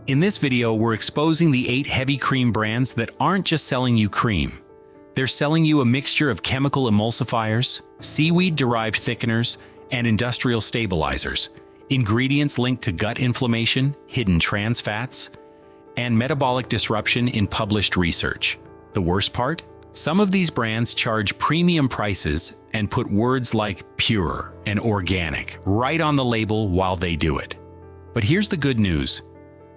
In this video, we're exposing the 8 heavy cream brands that aren't just selling you cream. They're selling you a mixture of chemical emulsifiers, seaweed-derived thickeners, and industrial stabilizers, ingredients linked to gut inflammation, hidden trans fats, and metabolic disruption in published research. The worst part? Some of these brands charge premium prices and put words like pure and organic right on the label while they do it. But here's the good news.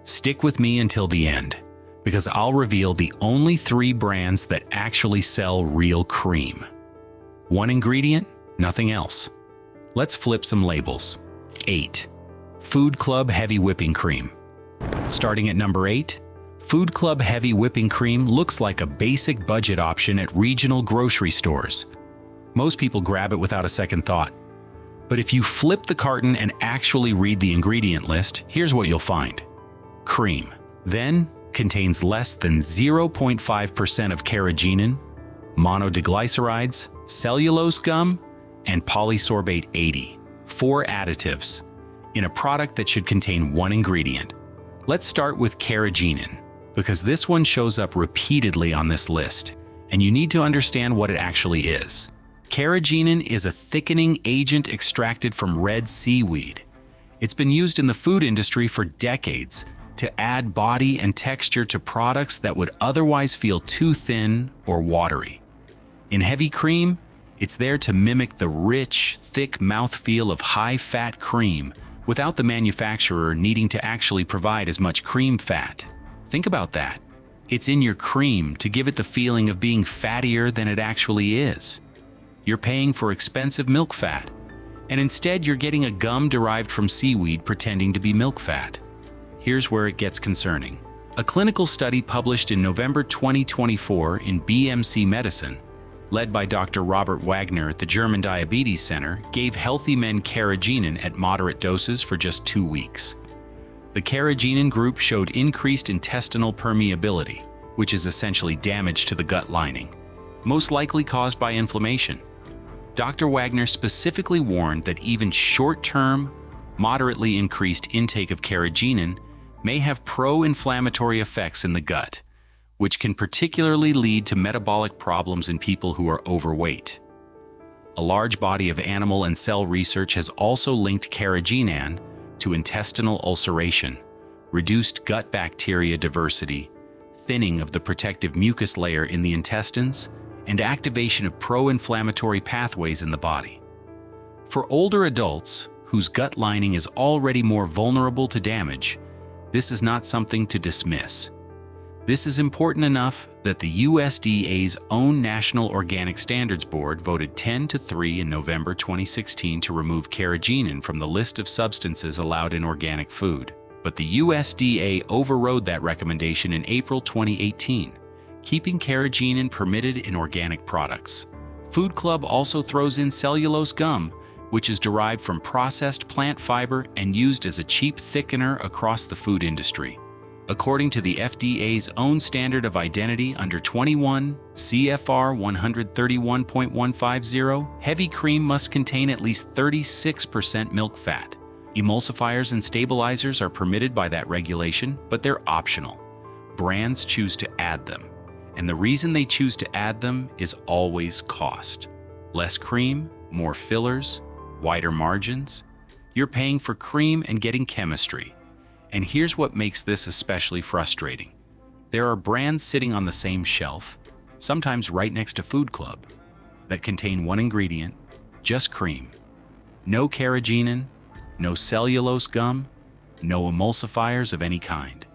Stick with me until the end, because I'll reveal the only 3 brands that actually sell real cream. One ingredient, nothing else. Let's flip some labels. 8. Food Club Heavy Whipping Cream. Starting at number 8, Food Club Heavy Whipping Cream looks like a basic budget option at regional grocery stores. Most people grab it without a second thought. But if you flip the carton and actually read the ingredient list, here's what you'll find. Cream, then contains less than 0.5% of carrageenan, monodiglycerides, cellulose gum, and polysorbate 80, 4 additives, in a product that should contain 1 ingredient. Let's start with carrageenan, because this one shows up repeatedly on this list, and you need to understand what it actually is. Carrageenan is a thickening agent extracted from red seaweed. It's been used in the food industry for decades to add body and texture to products that would otherwise feel too thin or watery. In heavy cream, it's there to mimic the rich, thick mouthfeel of high-fat cream without the manufacturer needing to actually provide as much cream fat. Think about that. It's in your cream to give it the feeling of being fattier than it actually is. You're paying for expensive milk fat, and instead you're getting a gum derived from seaweed pretending to be milk fat. Here's where it gets concerning. A clinical study published in November 2024 in BMC Medicine, led by Dr. Robert Wagner at the German Diabetes Center, gave healthy men carrageenan at moderate doses for just 2 weeks. The carrageenan group showed increased intestinal permeability, which is essentially damage to the gut lining, most likely caused by inflammation. Dr. Wagner specifically warned that even short-term, moderately increased intake of carrageenan may have pro-inflammatory effects in the gut, which can particularly lead to metabolic problems in people who are overweight. A large body of animal and cell research has also linked carrageenan to intestinal ulceration, reduced gut bacteria diversity, thinning of the protective mucus layer in the intestines, and activation of pro-inflammatory pathways in the body. For older adults, whose gut lining is already more vulnerable to damage, this is not something to dismiss. This is important enough that the USDA's own National Organic Standards Board voted 10-3 in November 2016 to remove carrageenan from the list of substances allowed in organic food. But the USDA overrode that recommendation in April 2018, keeping carrageenan permitted in organic products. Food Club also throws in cellulose gum, which is derived from processed plant fiber and used as a cheap thickener across the food industry. According to the FDA's own standard of identity under 21 CFR 131.150, heavy cream must contain at least 36% milk fat. Emulsifiers and stabilizers are permitted by that regulation, but they're optional. Brands choose to add them, and the reason they choose to add them is always cost. Less cream, more fillers, wider margins. You're paying for cream and getting chemistry. And here's what makes this especially frustrating. There are brands sitting on the same shelf, sometimes right next to Food Club, that contain 1 ingredient, just cream. No carrageenan, no cellulose gum, no emulsifiers of any kind.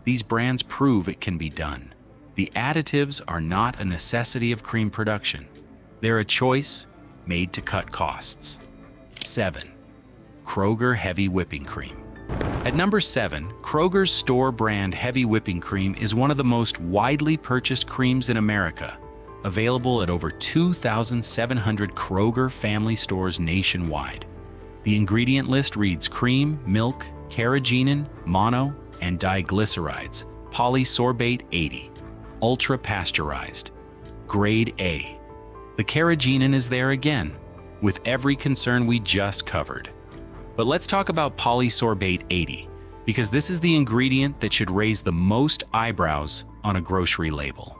These brands prove it can be done. The additives are not a necessity of cream production. They're a choice made to cut costs. 7. Kroger Heavy Whipping Cream. At number 7, Kroger's store brand Heavy Whipping Cream is one of the most widely purchased creams in America, available at over 2,700 Kroger family stores nationwide. The ingredient list reads cream, milk, carrageenan, mono, and diglycerides, polysorbate 80, ultra-pasteurized, grade A. The carrageenan is there again, with every concern we just covered. But let's talk about polysorbate 80, because this is the ingredient that should raise the most eyebrows on a grocery label.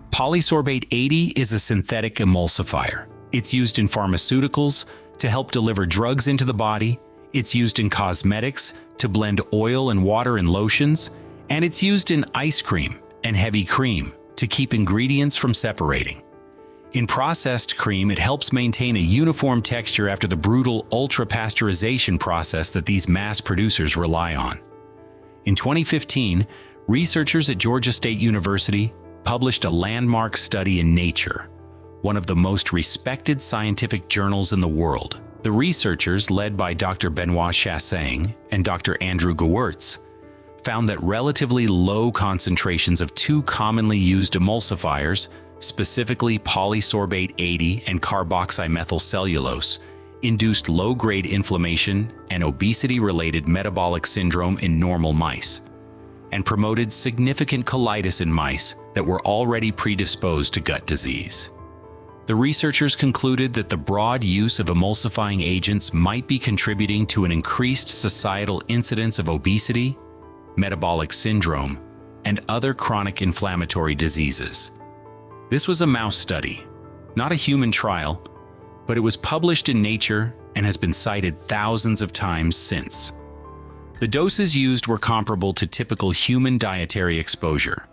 Polysorbate 80 is a synthetic emulsifier. It's used in pharmaceuticals to help deliver drugs into the body, it's used in cosmetics to blend oil and water in lotions, and it's used in ice cream and heavy cream to keep ingredients from separating. In processed cream, it helps maintain a uniform texture after the brutal ultra-pasteurization process that these mass producers rely on. In 2015, researchers at Georgia State University published a landmark study in Nature, one of the most respected scientific journals in the world. The researchers, led by Dr. Benoit Chassang and Dr. Andrew Gewertz, found that relatively low concentrations of two commonly used emulsifiers, specifically polysorbate 80 and carboxymethylcellulose, induced low-grade inflammation and obesity-related metabolic syndrome in normal mice, and promoted significant colitis in mice that were already predisposed to gut disease. The researchers concluded that the broad use of emulsifying agents might be contributing to an increased societal incidence of obesity, metabolic syndrome, and other chronic inflammatory diseases. This was a mouse study, not a human trial, but it was published in Nature and has been cited thousands of times since. The doses used were comparable to typical human dietary exposure.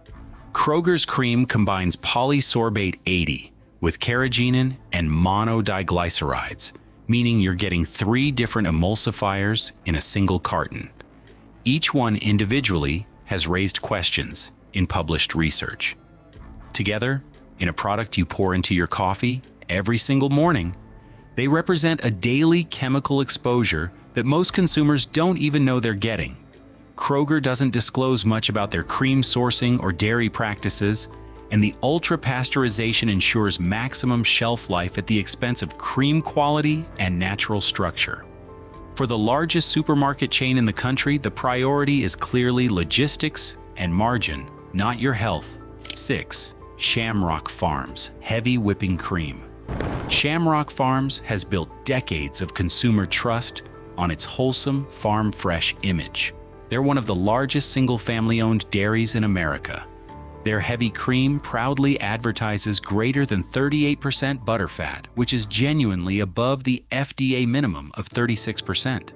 Kroger's cream combines polysorbate 80 with carrageenan and monodiglycerides, meaning you're getting 3 different emulsifiers in a single carton. Each one individually has raised questions in published research. Together, in a product you pour into your coffee every single morning, they represent a daily chemical exposure that most consumers don't even know they're getting. Kroger doesn't disclose much about their cream sourcing or dairy practices, and the ultra-pasteurization ensures maximum shelf life at the expense of cream quality and natural structure. For the largest supermarket chain in the country, the priority is clearly logistics and margin, not your health. 6. Shamrock Farms Heavy Whipping Cream. Shamrock Farms has built decades of consumer trust on its wholesome, farm-fresh image. They're one of the largest single-family-owned dairies in America. Their heavy cream proudly advertises greater than 38% butterfat, which is genuinely above the FDA minimum of 36%.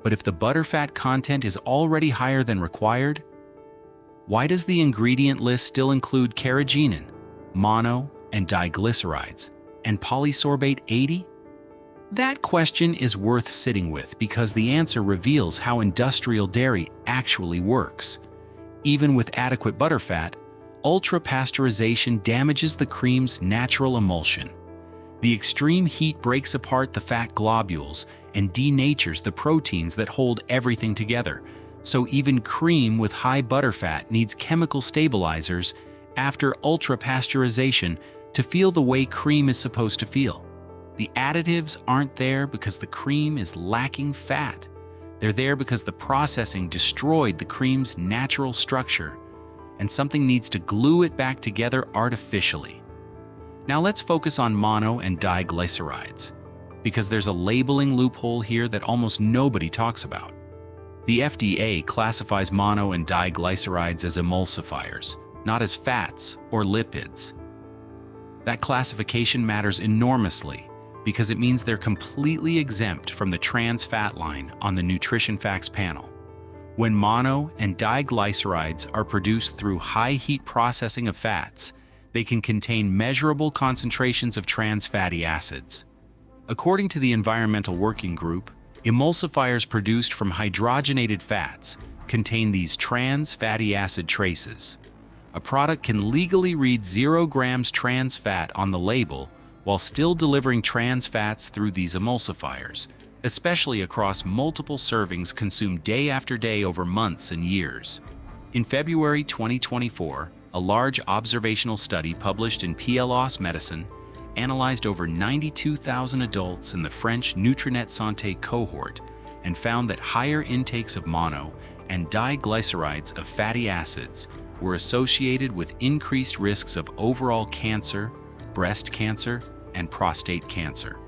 But if the butterfat content is already higher than required, why does the ingredient list still include carrageenan, mono and diglycerides, and polysorbate 80? That question is worth sitting with because the answer reveals how industrial dairy actually works. Even with adequate butterfat, ultra-pasteurization damages the cream's natural emulsion. The extreme heat breaks apart the fat globules and denatures the proteins that hold everything together, so even cream with high butterfat needs chemical stabilizers after ultra-pasteurization to feel the way cream is supposed to feel. The additives aren't there because the cream is lacking fat. They're there because the processing destroyed the cream's natural structure, and something needs to glue it back together artificially. Now let's focus on mono and diglycerides, because there's a labeling loophole here that almost nobody talks about. The FDA classifies mono and diglycerides as emulsifiers, not as fats or lipids. That classification matters enormously because it means they're completely exempt from the trans fat line on the Nutrition Facts panel. When mono and diglycerides are produced through high heat processing of fats, they can contain measurable concentrations of trans fatty acids. According to the Environmental Working Group, emulsifiers produced from hydrogenated fats contain these trans fatty acid traces. A product can legally read 0 grams trans fat on the label while still delivering trans fats through these emulsifiers, especially across multiple servings consumed day after day over months and years. In February 2024, a large observational study published in PLOS Medicine analyzed over 92,000 adults in the French Nutrinet Santé cohort and found that higher intakes of mono and diglycerides of fatty acids were associated with increased risks of overall cancer, breast cancer, and prostate cancer.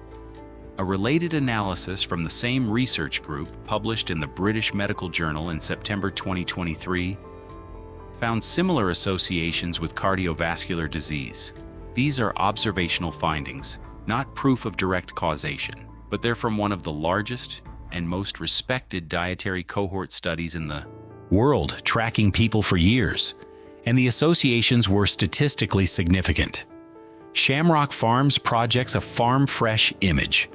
A related analysis from the same research group, published in the British Medical Journal in September 2023, found similar associations with cardiovascular disease. These are observational findings, not proof of direct causation, but they're from one of the largest and most respected dietary cohort studies in the world, tracking people for years, and the associations were statistically significant. Shamrock Farms projects a farm-fresh image,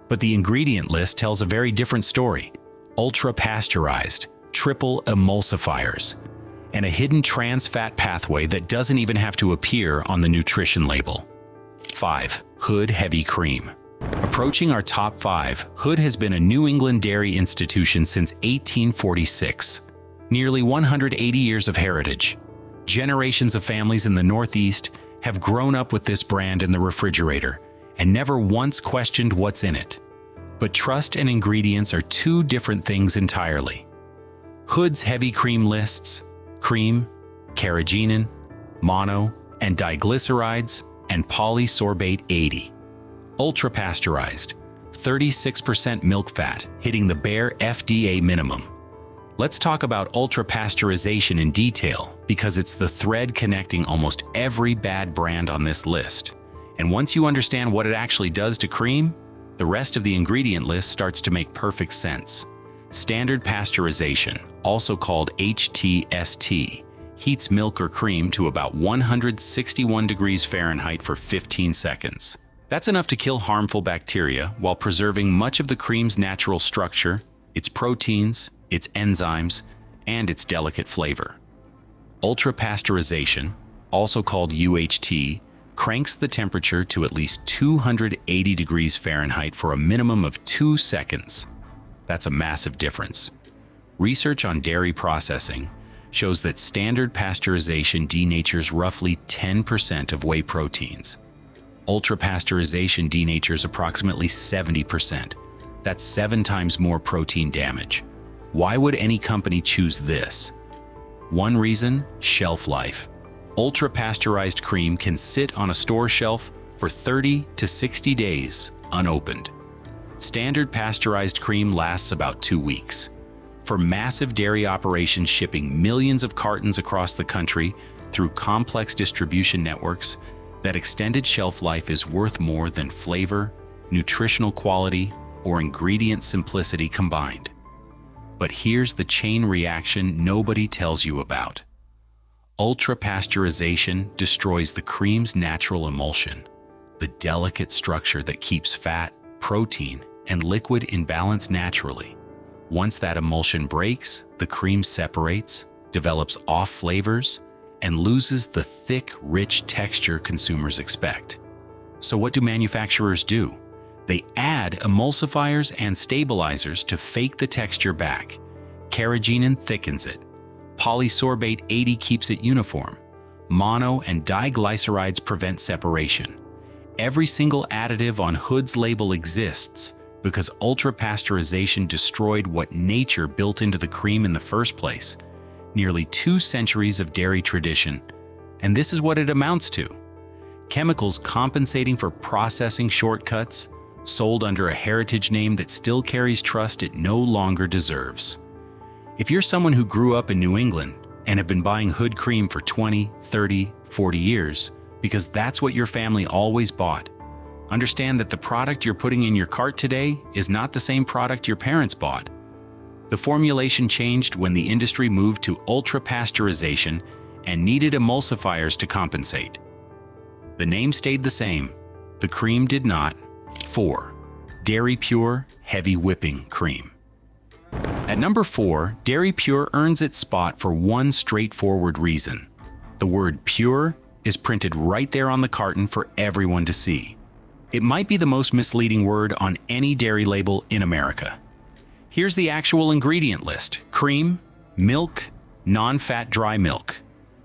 but the ingredient list tells a very different story. Ultra-pasteurized, triple emulsifiers, and a hidden trans fat pathway that doesn't even have to appear on the nutrition label. 5. Hood Heavy Cream. Approaching our top 5, Hood has been a New England dairy institution since 1846. Nearly 180 years of heritage. Generations of families in the Northeast have grown up with this brand in the refrigerator and never once questioned what's in it. But trust and ingredients are two different things entirely. Hood's heavy cream lists cream, carrageenan, mono, and diglycerides, and polysorbate 80. Ultra-pasteurized, 36% milk fat, hitting the bare FDA minimum. Let's talk about ultra-pasteurization in detail, because it's the thread connecting almost every bad brand on this list. And once you understand what it actually does to cream, the rest of the ingredient list starts to make perfect sense. Standard pasteurization, also called HTST, heats milk or cream to about 161 degrees Fahrenheit for 15 seconds. That's enough to kill harmful bacteria while preserving much of the cream's natural structure, its proteins, its enzymes, and its delicate flavor. Ultra-pasteurization, also called UHT, cranks the temperature to at least 280 degrees Fahrenheit for a minimum of 2 seconds. That's a massive difference. Research on dairy processing shows that standard pasteurization denatures roughly 10% of whey proteins. Ultra-pasteurization denatures approximately 70%. That's 7 times more protein damage. Why would any company choose this? One reason: shelf life. Ultra-pasteurized cream can sit on a store shelf for 30 to 60 days unopened. Standard pasteurized cream lasts about 2 weeks. For massive dairy operations shipping millions of cartons across the country through complex distribution networks, that extended shelf life is worth more than flavor, nutritional quality, or ingredient simplicity combined. But here's the chain reaction nobody tells you about. Ultra-pasteurization destroys the cream's natural emulsion, the delicate structure that keeps fat, protein, and liquid in balance naturally. Once that emulsion breaks, the cream separates, develops off flavors, and loses the thick, rich texture consumers expect. So what do manufacturers do? They add emulsifiers and stabilizers to fake the texture back. Carrageenan thickens it. Polysorbate 80 keeps it uniform. Mono and diglycerides prevent separation. Every single additive on Hood's label exists because ultra-pasteurization destroyed what nature built into the cream in the first place. Nearly 2 centuries of dairy tradition, and this is what it amounts to. Chemicals compensating for processing shortcuts, sold under a heritage name that still carries trust it no longer deserves. If you're someone who grew up in New England and have been buying Hood cream for 20, 30, 40 years, because that's what your family always bought, understand that the product you're putting in your cart today is not the same product your parents bought. The formulation changed when the industry moved to ultra-pasteurization and needed emulsifiers to compensate. The name stayed the same. The cream did not. 4. Dairy Pure Heavy Whipping Cream. At number 4, Dairy Pure earns its spot for one straightforward reason. The word pure is printed right there on the carton for everyone to see. It might be the most misleading word on any dairy label in America. Here's the actual ingredient list: cream, milk, non-fat dry milk.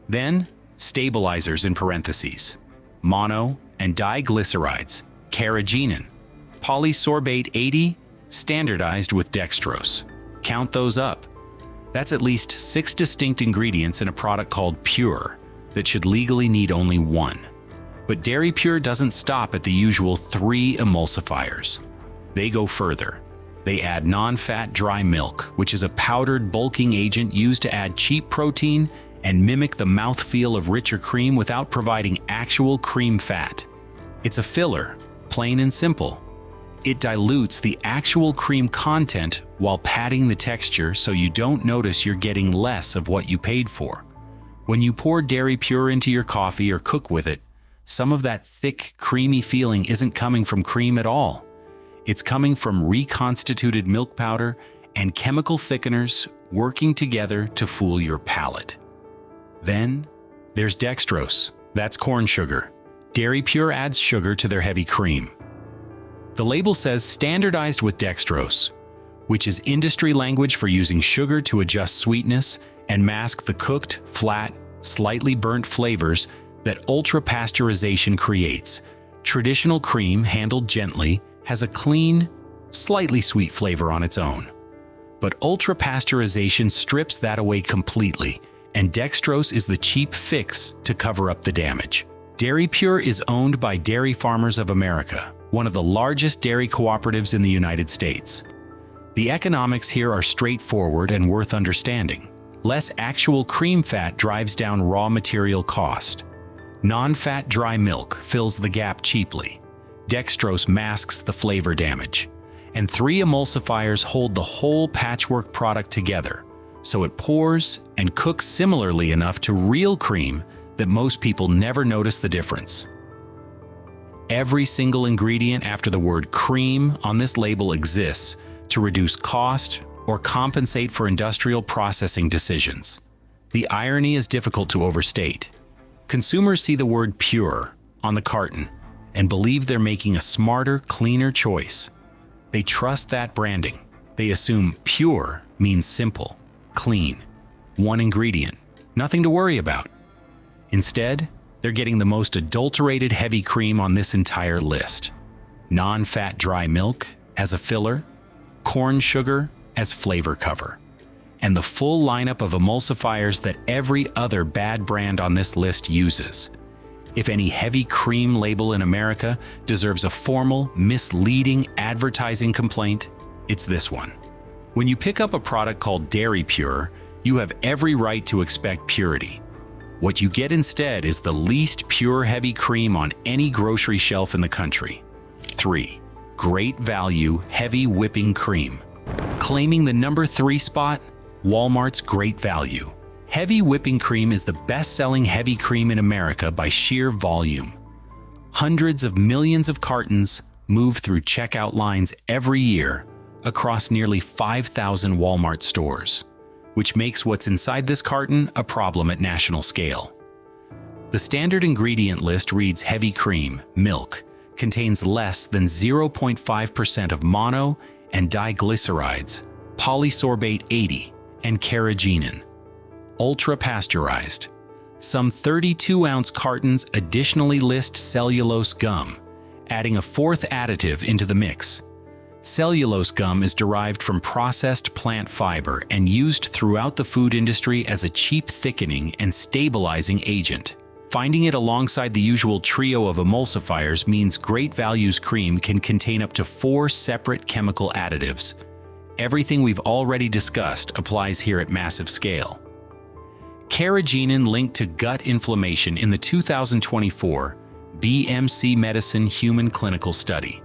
Then, stabilizers in parentheses, mono and diglycerides, carrageenan, polysorbate 80, standardized with dextrose. Count those up. That's at least 6 distinct ingredients in a product called Pure that should legally need only 1. But Dairy Pure doesn't stop at the usual 3 emulsifiers. They go further. They add non-fat dry milk, which is a powdered bulking agent used to add cheap protein and mimic the mouthfeel of richer cream without providing actual cream fat. It's a filler, plain and simple. It dilutes the actual cream content while padding the texture so you don't notice you're getting less of what you paid for. When you pour Dairy Pure into your coffee or cook with it, some of that thick, creamy feeling isn't coming from cream at all. It's coming from reconstituted milk powder and chemical thickeners working together to fool your palate. Then, there's dextrose. That's corn sugar. Dairy Pure adds sugar to their heavy cream. The label says standardized with dextrose, which is industry language for using sugar to adjust sweetness and mask the cooked, flat, slightly burnt flavors that ultra-pasteurization creates. Traditional cream, handled gently, has a clean, slightly sweet flavor on its own. But ultra-pasteurization strips that away completely, and dextrose is the cheap fix to cover up the damage. Dairy Pure is owned by Dairy Farmers of America, one of the largest dairy cooperatives in the United States. The economics here are straightforward and worth understanding. Less actual cream fat drives down raw material cost. Non-fat dry milk fills the gap cheaply. Dextrose masks the flavor damage. And 3 emulsifiers hold the whole patchwork product together, so it pours and cooks similarly enough to real cream that most people never notice the difference. Every single ingredient after the word cream on this label exists to reduce cost or compensate for industrial processing decisions. The irony is difficult to overstate. Consumers see the word pure on the carton and believe they're making a smarter, cleaner choice. They trust that branding. They assume pure means simple, clean, one ingredient, nothing to worry about. Instead, they're getting the most adulterated heavy cream on this entire list. Non-fat dry milk as a filler, corn sugar as flavor cover, and the full lineup of emulsifiers that every other bad brand on this list uses. If any heavy cream label in America deserves a formal, misleading advertising complaint, it's this one. When you pick up a product called Dairy Pure, you have every right to expect purity. What you get instead is the least pure heavy cream on any grocery shelf in the country. 3. Great value heavy whipping cream. Claiming the number 3 spot, Walmart's Great Value. Heavy whipping cream is the best-selling heavy cream in America by sheer volume. Hundreds of millions of cartons move through checkout lines every year across nearly 5,000 Walmart stores, which makes what's inside this carton a problem at national scale. The standard ingredient list reads heavy cream, milk, contains less than 0.5% of mono and diglycerides, polysorbate 80, and carrageenan. Ultra-pasteurized. Some 32-ounce cartons additionally list cellulose gum, adding a 4th additive into the mix. Cellulose gum is derived from processed plant fiber and used throughout the food industry as a cheap thickening and stabilizing agent. Finding it alongside the usual trio of emulsifiers means Great Value's cream can contain up to 4 separate chemical additives. Everything we've already discussed applies here at massive scale. Carrageenan linked to gut inflammation in the 2024 BMC Medicine Human Clinical Study.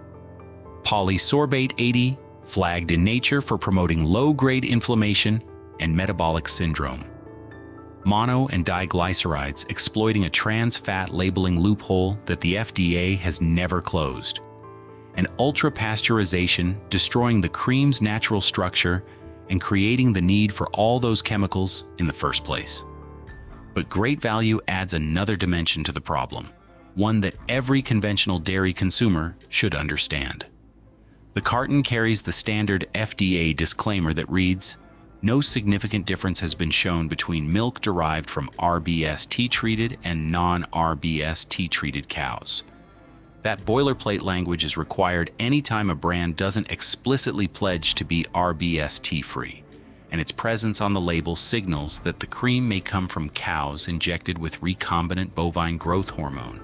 Polysorbate 80 flagged in Nature for promoting low-grade inflammation and metabolic syndrome. Mono and diglycerides exploiting a trans fat labeling loophole that the FDA has never closed. And ultra-pasteurization destroying the cream's natural structure and creating the need for all those chemicals in the first place. But Great Value adds another dimension to the problem, one that every conventional dairy consumer should understand. The carton carries the standard FDA disclaimer that reads, "No significant difference has been shown between milk derived from RBST-treated and non-RBST-treated cows." That boilerplate language is required anytime a brand doesn't explicitly pledge to be RBST-free, and its presence on the label signals that the cream may come from cows injected with recombinant bovine growth hormone.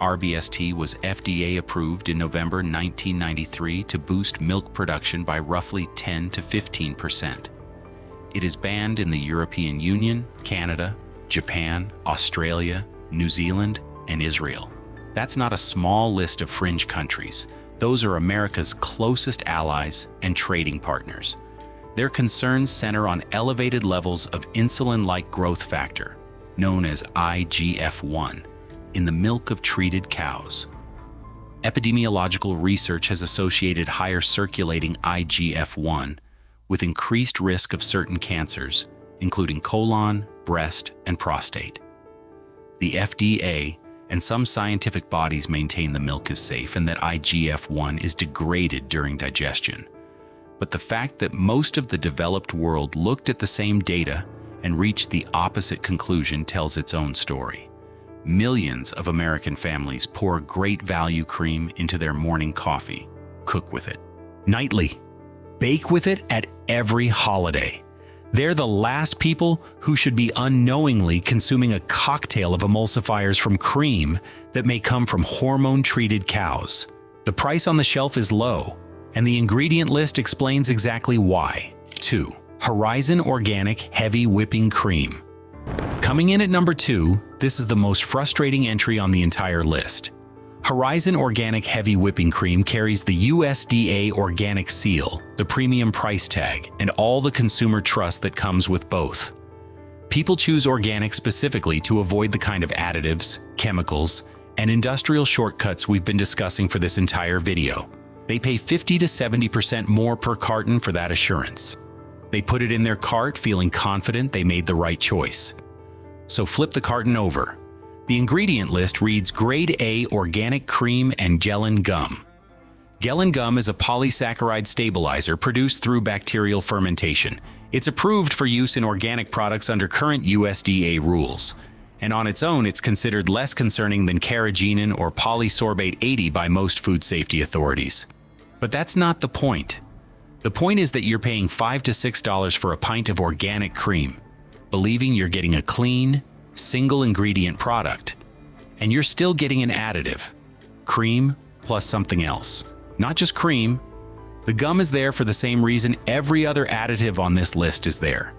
RBST was FDA approved in November 1993 to boost milk production by roughly 10 to 15%. It is banned in the European Union, Canada, Japan, Australia, New Zealand, and Israel. That's not a small list of fringe countries. Those are America's closest allies and trading partners. Their concerns center on elevated levels of insulin-like growth factor, known as IGF-1, in the milk of treated cows. Epidemiological research has associated higher circulating IGF-1 with increased risk of certain cancers, including colon, breast, and prostate. The FDA and some scientific bodies maintain the milk is safe and that IGF-1 is degraded during digestion. But the fact that most of the developed world looked at the same data and reached the opposite conclusion tells its own story. Millions of American families pour great value cream into their morning coffee, cook with it nightly, bake with it at every holiday. They're the last people who should be unknowingly consuming a cocktail of emulsifiers from cream that may come from hormone-treated cows. The price on the shelf is low, and the ingredient list explains exactly why. 2. Horizon Organic Heavy Whipping Cream. Coming in at number 2, this is the most frustrating entry on the entire list. Horizon Organic Heavy Whipping Cream carries the USDA Organic Seal, the premium price tag, and all the consumer trust that comes with both. People choose organic specifically to avoid the kind of additives, chemicals, and industrial shortcuts we've been discussing for this entire video. They pay 50 to 70% more per carton for that assurance. They put it in their cart feeling confident they made the right choice. So flip the carton over. The ingredient list reads Grade A Organic Cream and Gellan Gum. Gellan Gum is a polysaccharide stabilizer produced through bacterial fermentation. It's approved for use in organic products under current USDA rules. And on its own, it's considered less concerning than carrageenan or polysorbate 80 by most food safety authorities. But that's not the point. The point is that you're paying $5 to $6 for a pint of organic cream, believing you're getting a clean, single-ingredient product, and you're still getting an additive, cream plus something else. Not just cream. The gum is there for the same reason every other additive on this list is there,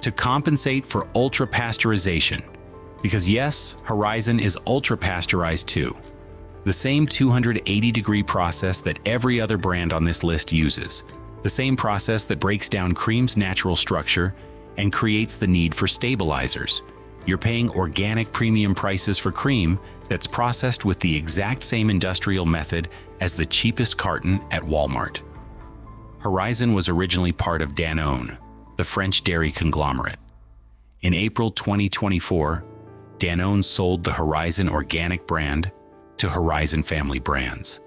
to compensate for ultra-pasteurization. Because yes, Horizon is ultra-pasteurized too. The same 280-degree process that every other brand on this list uses. The same process that breaks down cream's natural structure and creates the need for stabilizers. You're paying organic premium prices for cream that's processed with the exact same industrial method as the cheapest carton at Walmart. Horizon was originally part of Danone, the French dairy conglomerate. In April 2024, Danone sold the Horizon Organic brand to Horizon Family Brands,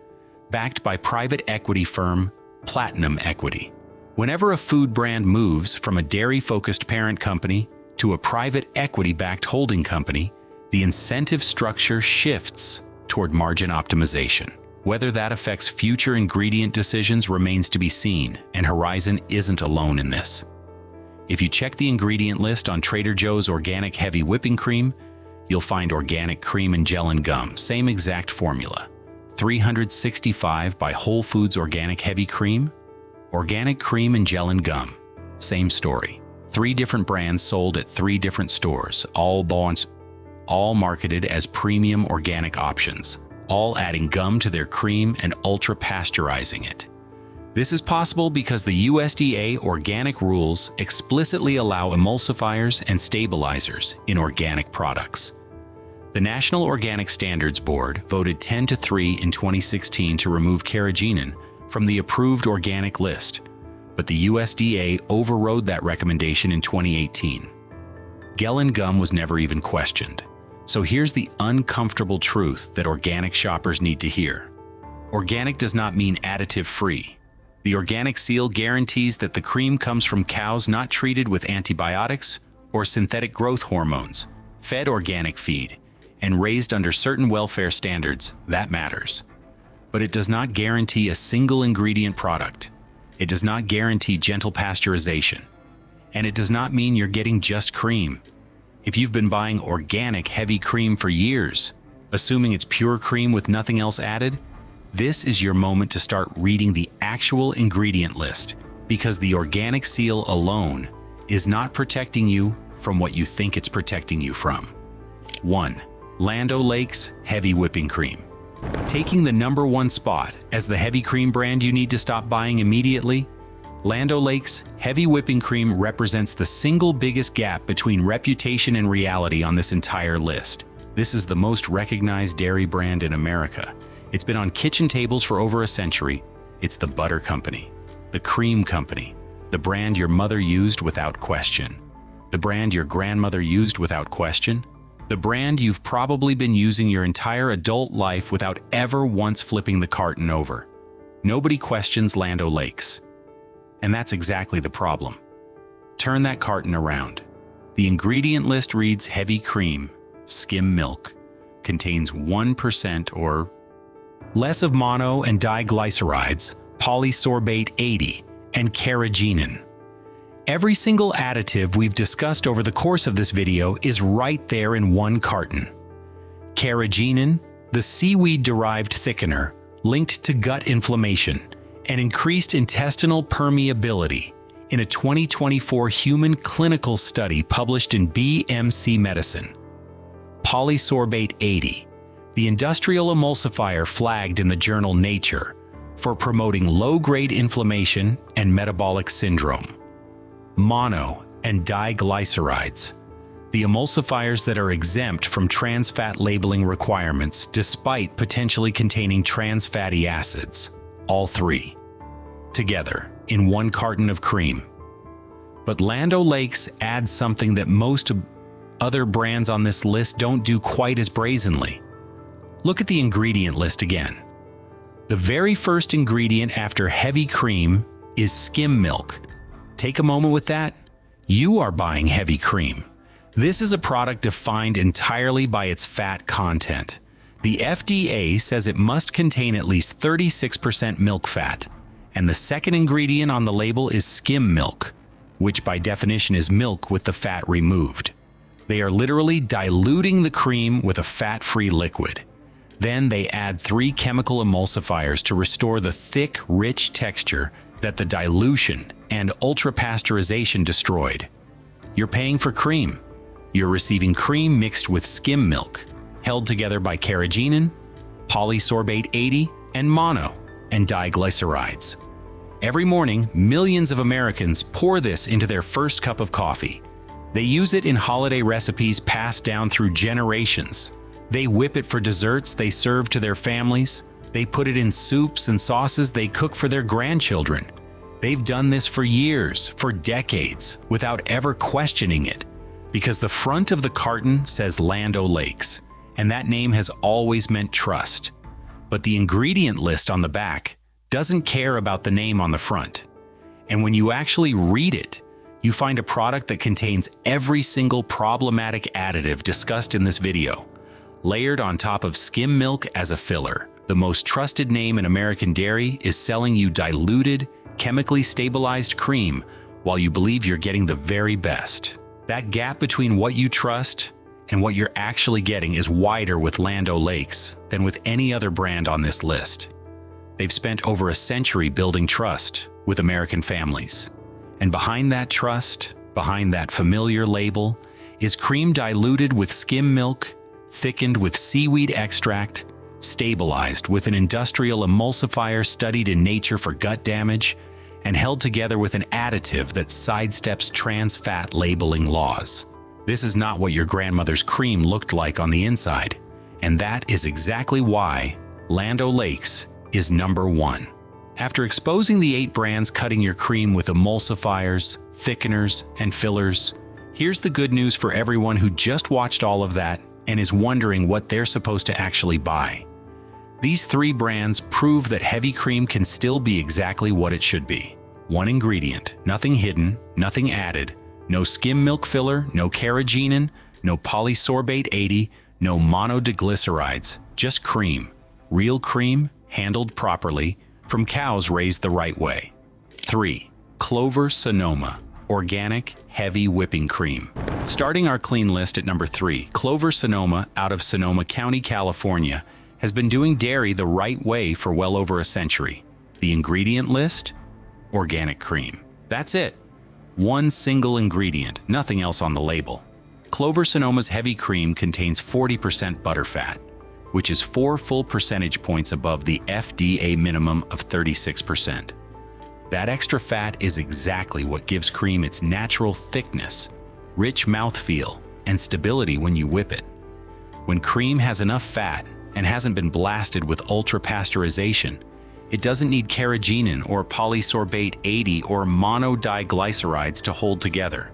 backed by private equity firm Platinum Equity. Whenever a food brand moves from a dairy-focused parent company to a private equity-backed holding company, the incentive structure shifts toward margin optimization. Whether that affects future ingredient decisions remains to be seen, and Horizon isn't alone in this. If you check the ingredient list on Trader Joe's Organic Heavy Whipping Cream, you'll find Organic Cream and Gellan Gum, same exact formula. 365 by Whole Foods Organic Heavy Cream, Organic Cream and Gellan Gum, same story. 3 different brands sold at 3 different stores, all marketed as premium organic options, all adding gum to their cream and ultra-pasteurizing it. This is possible because the USDA organic rules explicitly allow emulsifiers and stabilizers in organic products. The National Organic Standards Board voted 10-3 in 2016 to remove carrageenan from the approved organic list, but the USDA overrode that recommendation in 2018. Gellan Gum was never even questioned. So here's the uncomfortable truth that organic shoppers need to hear. Organic does not mean additive-free. The organic seal guarantees that the cream comes from cows not treated with antibiotics or synthetic growth hormones, fed organic feed, and raised under certain welfare standards. That matters. But it does not guarantee a single ingredient product. It does not guarantee gentle pasteurization. And it does not mean you're getting just cream. If you've been buying organic heavy cream for years, assuming it's pure cream with nothing else added? This is your moment to start reading the actual ingredient list, because the organic seal alone is not protecting you from what you think it's protecting you from. 1. Land O'Lakes Heavy Whipping Cream. Taking the #1 spot as the heavy cream brand you need to stop buying immediately, Land O'Lakes Heavy Whipping Cream represents the single biggest gap between reputation and reality on this entire list. This is the most recognized dairy brand in America. It's been on kitchen tables for over a century. It's the butter company, the cream company, the brand your mother used without question, the brand your grandmother used without question, the brand you've probably been using your entire adult life without ever once flipping the carton over. Nobody questions Land O'Lakes. And that's exactly the problem. Turn that carton around. The ingredient list reads heavy cream, skim milk, contains 1% or less of mono and diglycerides, polysorbate 80, and carrageenan. Every single additive we've discussed over the course of this video is right there in one carton. Carrageenan, the seaweed-derived thickener, linked to gut inflammation and increased intestinal permeability in a 2024 human clinical study published in BMC Medicine. Polysorbate 80, the industrial emulsifier flagged in the journal Nature for promoting low-grade inflammation and metabolic syndrome. Mono and diglycerides, the emulsifiers that are exempt from trans fat labeling requirements despite potentially containing trans fatty acids, all three, together in one carton of cream. But Land O'Lakes adds something that most other brands on this list don't do quite as brazenly. Look at the ingredient list again. The very first ingredient after heavy cream is skim milk. Take a moment with that. You are buying heavy cream. This is a product defined entirely by its fat content. The FDA says it must contain at least 36% milk fat, and the second ingredient on the label is skim milk, which by definition is milk with the fat removed. They are literally diluting the cream with a fat-free liquid. Then they add 3 chemical emulsifiers to restore the thick, rich texture that the dilution and ultra-pasteurization destroyed. You're paying for cream. You're receiving cream mixed with skim milk, held together by carrageenan, polysorbate 80, and mono and diglycerides. Every morning, millions of Americans pour this into their first cup of coffee. They use it in holiday recipes passed down through generations. They whip it for desserts they serve to their families. They put it in soups and sauces they cook for their grandchildren. They've done this for years, for decades, without ever questioning it, because the front of the carton says Land O'Lakes, and that name has always meant trust. But the ingredient list on the back doesn't care about the name on the front. And when you actually read it, you find a product that contains every single problematic additive discussed in this video, layered on top of skim milk as a filler. The most trusted name in American dairy is selling you diluted, chemically stabilized cream while you believe you're getting the very best. That gap between what you trust and what you're actually getting is wider with Land O'Lakes than with any other brand on this list. They've spent over a century building trust with American families. And behind that trust, behind that familiar label, is cream diluted with skim milk, thickened with seaweed extract, stabilized with an industrial emulsifier studied in Nature for gut damage, and held together with an additive that sidesteps trans fat labeling laws. This is not what your grandmother's cream looked like on the inside, and that is exactly why Land O'Lakes is #1. After exposing the 8 brands cutting your cream with emulsifiers, thickeners, and fillers, here's the good news for everyone who just watched all of that and is wondering what they're supposed to actually buy. These 3 brands prove that heavy cream can still be exactly what it should be. One ingredient, nothing hidden, nothing added, no skim milk filler, no carrageenan, no polysorbate 80, no monodiglycerides, just cream. Real cream, handled properly, from cows raised the right way. 3. Clover Sonoma. organic, heavy whipping cream. Starting our clean list at number 3, Clover Sonoma out of Sonoma County, California, has been doing dairy the right way for well over a century. The ingredient list? Organic cream. That's it. One single ingredient, nothing else on the label. Clover Sonoma's heavy cream contains 40% butterfat, which is 4 full percentage points above the FDA minimum of 36%. That extra fat is exactly what gives cream its natural thickness, rich mouthfeel, and stability when you whip it. When cream has enough fat and hasn't been blasted with ultra-pasteurization, it doesn't need carrageenan or polysorbate 80 or monodiglycerides to hold together.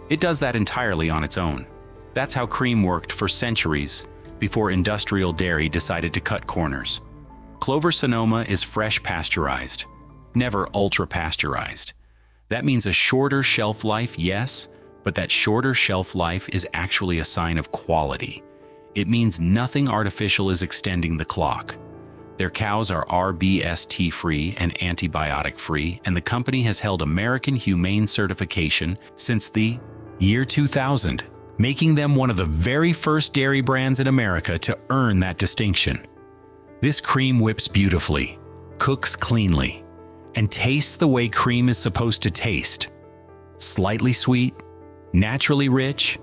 It does that entirely on its own. That's how cream worked for centuries before industrial dairy decided to cut corners. Clover Sonoma is fresh pasteurized, never ultra-pasteurized. That means a shorter shelf life, yes, but that shorter shelf life is actually a sign of quality. It means nothing artificial is extending the clock. Their cows are RBST-free and antibiotic-free, and the company has held American Humane certification since the year 2000, making them one of the very first dairy brands in America to earn that distinction. This cream whips beautifully, cooks cleanly, and tastes the way cream is supposed to taste. Slightly sweet, naturally rich,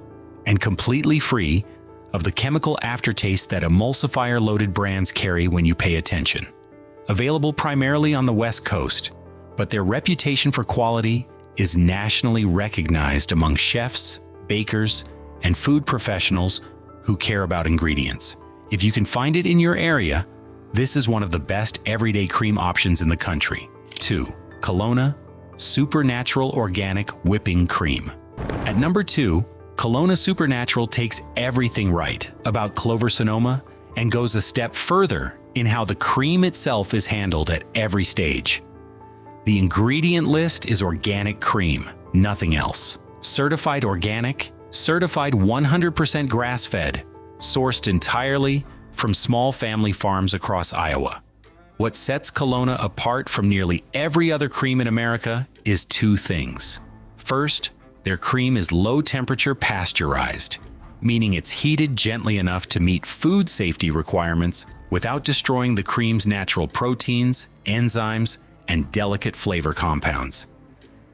and completely free of the chemical aftertaste that emulsifier-loaded brands carry when you pay attention. Available primarily on the West Coast, but their reputation for quality is nationally recognized among chefs, bakers, and food professionals who care about ingredients. If you can find it in your area, this is one of the best everyday cream options in the country. 2. Kelowna Supernatural Organic Whipping Cream. At number 2, Kelowna Supernatural takes everything right about Clover Sonoma and goes a step further in how the cream itself is handled at every stage. The ingredient list is organic cream, nothing else. Certified organic, certified 100% grass-fed, sourced entirely from small family farms across Iowa. What sets Kelowna apart from nearly every other cream in America is 2 things. First, their cream is low-temperature pasteurized, meaning it's heated gently enough to meet food safety requirements without destroying the cream's natural proteins, enzymes, and delicate flavor compounds.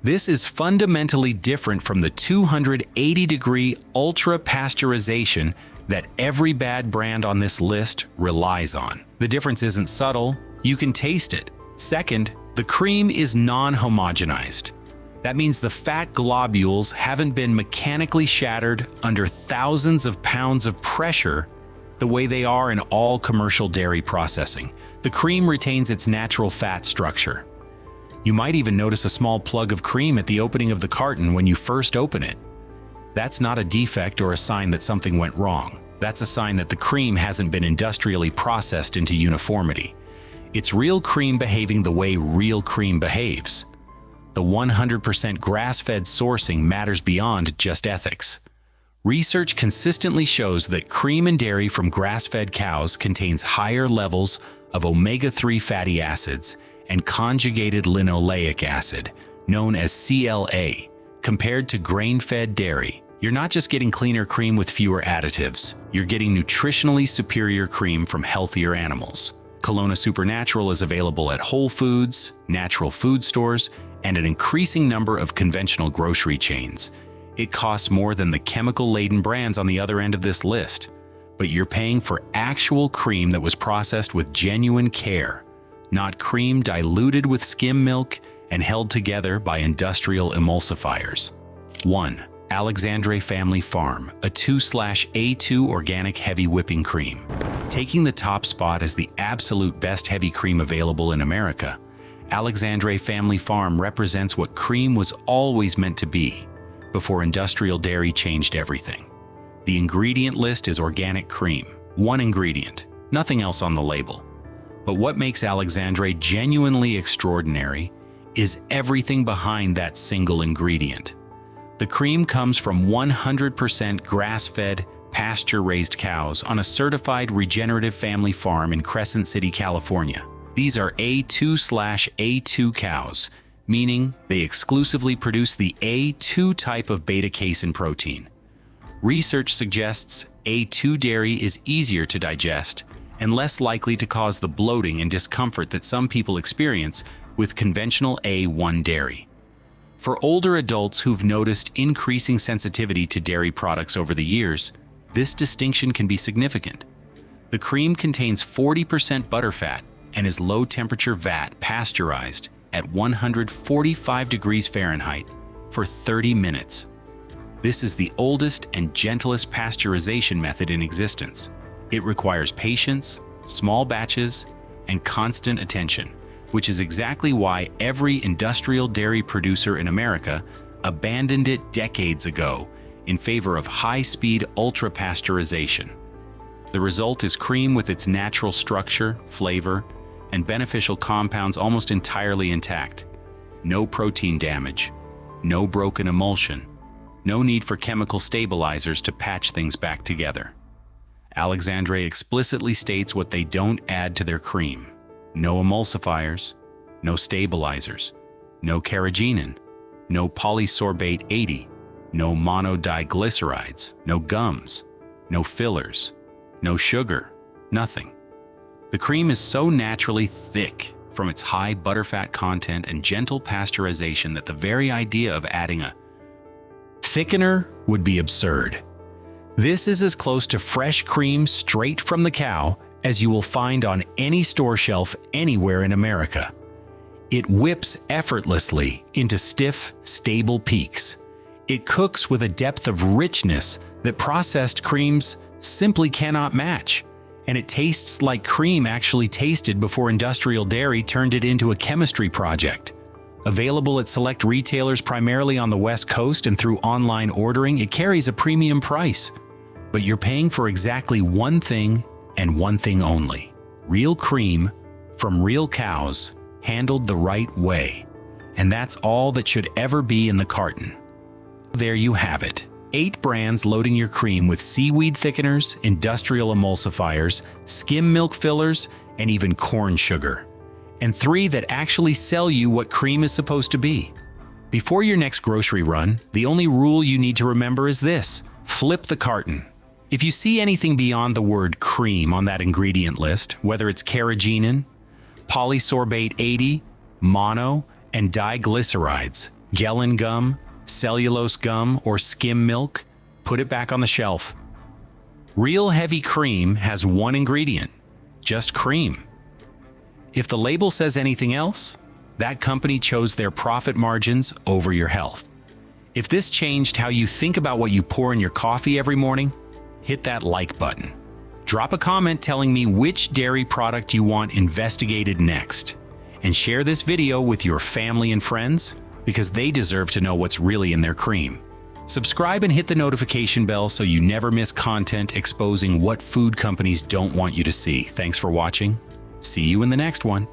This is fundamentally different from the 280-degree ultra-pasteurization that every bad brand on this list relies on. The difference isn't subtle, you can taste it. Second, the cream is non-homogenized. That means the fat globules haven't been mechanically shattered under thousands of pounds of pressure the way they are in all commercial dairy processing. The cream retains its natural fat structure. You might even notice a small plug of cream at the opening of the carton when you first open it. That's not a defect or a sign that something went wrong. That's a sign that the cream hasn't been industrially processed into uniformity. It's real cream behaving the way real cream behaves. The 100% grass-fed sourcing matters beyond just ethics. Research consistently shows that cream and dairy from grass-fed cows contains higher levels of omega-3 fatty acids and conjugated linoleic acid, known as CLA, compared to grain-fed dairy. You're not just getting cleaner cream with fewer additives, you're getting nutritionally superior cream from healthier animals. Kelowna Supernatural is available at Whole Foods, natural food stores, and an increasing number of conventional grocery chains. It costs more than the chemical-laden brands on the other end of this list, but you're paying for actual cream that was processed with genuine care, not cream diluted with skim milk and held together by industrial emulsifiers. 1. Alexandre Family Farm, a 2/A2 organic heavy whipping cream. Taking the top spot as the absolute best heavy cream available in America, Alexandre Family Farm represents what cream was always meant to be, before industrial dairy changed everything. The ingredient list is organic cream, one ingredient, nothing else on the label. But what makes Alexandre genuinely extraordinary is everything behind that single ingredient. The cream comes from 100% grass-fed, pasture-raised cows on a certified regenerative family farm in Crescent City, California. These are A2/A2 cows, meaning they exclusively produce the A2 type of beta-casein protein. Research suggests A2 dairy is easier to digest and less likely to cause the bloating and discomfort that some people experience with conventional A1 dairy. For older adults who've noticed increasing sensitivity to dairy products over the years, this distinction can be significant. The cream contains 40% butterfat and is low-temperature vat pasteurized at 145 degrees Fahrenheit for 30 minutes. This is the oldest and gentlest pasteurization method in existence. It requires patience, small batches, and constant attention, which is exactly why every industrial dairy producer in America abandoned it decades ago in favor of high-speed ultra-pasteurization. The result is cream with its natural structure, flavor, and beneficial compounds almost entirely intact. No protein damage, no broken emulsion, no need for chemical stabilizers to patch things back together. Alexandre explicitly states what they don't add to their cream. No emulsifiers, no stabilizers, no carrageenan, no polysorbate 80, no monodiglycerides, no gums, no fillers, no sugar, nothing. The cream is so naturally thick from its high butterfat content and gentle pasteurization that the very idea of adding a thickener would be absurd. This is as close to fresh cream straight from the cow as you will find on any store shelf anywhere in America. It whips effortlessly into stiff, stable peaks. It cooks with a depth of richness that processed creams simply cannot match. And it tastes like cream actually tasted before industrial dairy turned it into a chemistry project. Available at select retailers primarily on the West Coast and through online ordering, it carries a premium price. But you're paying for exactly one thing and one thing only: real cream from real cows handled the right way. And that's all that should ever be in the carton. There you have it. 8 brands loading your cream with seaweed thickeners, industrial emulsifiers, skim milk fillers, and even corn sugar. And 3 that actually sell you what cream is supposed to be. Before your next grocery run, the only rule you need to remember is this: flip the carton. If you see anything beyond the word cream on that ingredient list, whether it's carrageenan, polysorbate 80, mono, and diglycerides, gellan gum, cellulose gum, or skim milk, put it back on the shelf. Real heavy cream has one ingredient: just cream. If the label says anything else, that company chose their profit margins over your health. If this changed how you think about what you pour in your coffee every morning, hit that like button. Drop a comment telling me which dairy product you want investigated next. And share this video with your family and friends, because they deserve to know what's really in their cream. Subscribe and hit the notification bell so you never miss content exposing what food companies don't want you to see. Thanks for watching. See you in the next one.